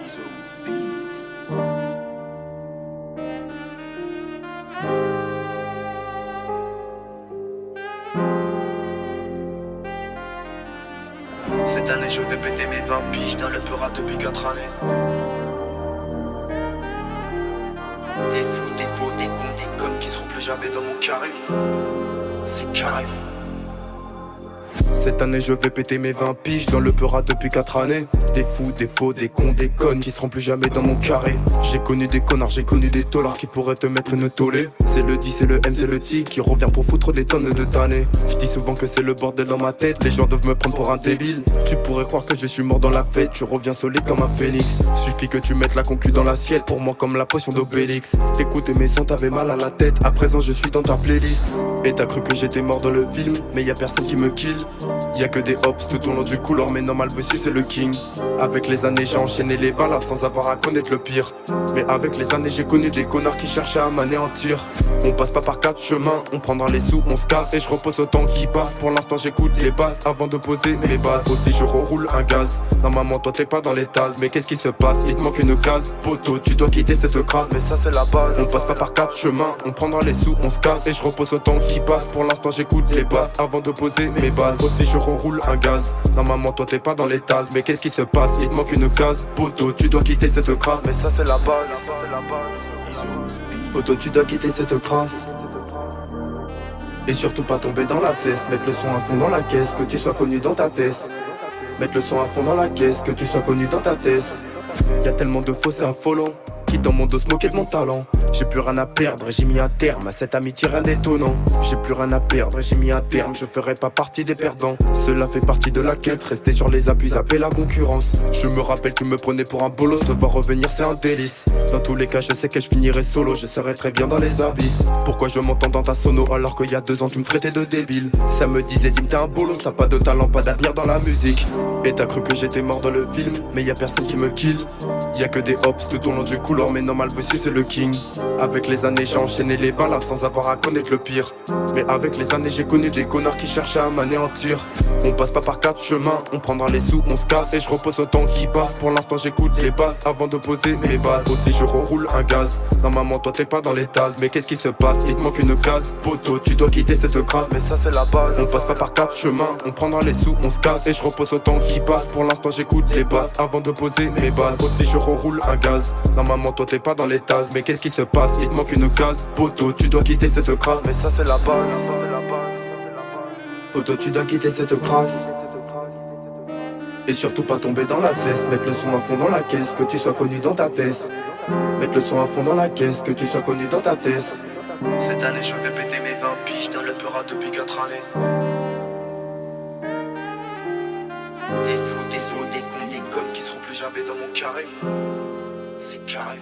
Iso's Beats. Cette année je vais péter mes 20 piges dans le peurat depuis 4 années. Des fous, des faux, des cons, des connes qui seront plus jamais dans mon carré. C'est carré. Cette année je vais péter mes 20 piges dans le peurat depuis 4 années. Des fous, des faux, des cons, des connes qui seront plus jamais dans mon carré. J'ai connu des connards, j'ai connu des taulards qui pourraient te mettre une tollée. C'est le 10, c'est le M, c'est le T qui revient pour foutre des tonnes de tannées. Je dis souvent que c'est le bordel dans ma tête, les gens doivent me prendre pour un débile. Tu pourrais croire que je suis mort dans la fête, tu reviens solide comme un phénix. Suffit que tu mettes la concu dans l'assiette, pour moi comme la potion d'Obélix. T'écoutes mes sons, t'avais mal à la tête, à présent je suis dans ta playlist. Et t'as cru que j'étais mort dans le film, mais y a personne qui me kill. Y'a que des hops tout au long du couloir, mais normal dessus c'est le king. Avec les années j'ai enchaîné les balles sans avoir à connaître le pire. Mais avec les années j'ai connu des connards qui cherchaient à m'anéantir. On passe pas par 4 chemins, on prendra les sous, on se casse. Et je repose au temps qui passe, pour l'instant j'écoute les basses avant de poser mes bases. Aussi je reroule un gaz, normalement toi t'es pas dans les tasses. Mais qu'est-ce qui se passe, il te manque une case. Poto, tu dois quitter cette crasse, mais ça c'est la base. On passe pas par 4 chemins, on prendra les sous, on se casse. Et je repose au temps qui passe, pour l'instant j'écoute les basses avant de poser mes bases. Aussi je reroule un gaz, normalement toi t'es pas dans les tasses. Mais qu'est-ce qui se passe, il te manque une case. Poto, tu dois quitter cette crasse, mais ça c'est la base. Iso's Beats. Poto, tu dois quitter cette crasse. Et surtout pas tomber dans la cesse. Mettre le son à fond dans la caisse, que tu sois connu dans ta tête. Mettre le son à fond dans la caisse, que tu sois connu dans ta tête. Y'a tellement de faux, c'est affolant. Qui dans mon dos se moquer de mon talent. J'ai plus rien à perdre et j'ai mis un terme à cette amitié, rien d'étonnant. J'ai plus rien à perdre et j'ai mis un terme, je ferai pas partie des perdants. Cela fait partie de la quête, rester sur les appuis, zapper la concurrence. Je me rappelle, tu me prenais pour un bolos, te voir revenir c'est un délice. Dans tous les cas, je sais que je finirai solo, je serai très bien dans les abysses. Pourquoi je m'entends dans ta sono alors qu'il y a 2 ans tu me traitais de débile. Ça me disait, dis-moi t'es un bolos, t'as pas de talent, pas d'avenir dans la musique. Et t'as cru que j'étais mort dans le film, mais y a personne qui me kill. Y'a que des hops tout au long du couloir, mais normal dessus c'est le king. Avec les années j'ai enchaîné les balles sans avoir à connaître le pire. Mais avec les années j'ai connu des connards qui cherchaient à m'anéantir. On passe pas par 4 chemins, on prendra les sous, on se casse. Et je repose au temps qui passe, pour l'instant j'écoute les basses avant de poser mes bases. Aussi je reroule un gaz, normalement toi t'es pas dans les tasses. Mais qu'est-ce qui se passe, il te manque une case. Poto, tu dois quitter cette crasse, mais ça c'est la base. On passe pas par 4 chemins, on prendra les sous, on se casse. Et je repose au temps qui passe, pour l'instant j'écoute les basses avant de poser mes bases. Aussi je reroule un gaz, normalement toi t'es pas dans les tasses. Mais qu'est-ce qui se passe, il te manque une case. Poto, tu dois quitter cette crasse, mais ça c'est la base. Poto, tu dois quitter cette crasse. Et surtout pas tomber dans la cesse. Mettre le son à fond dans la caisse, que tu sois connu dans ta tête. Mettre le son à fond dans la caisse, que tu sois connu dans ta tête. Cette année je vais péter mes 20 piges dans le peurat depuis 4 années. Des fous, des faux, des cons, des connes qui seront plus jamais dans mon carré. C'est carré.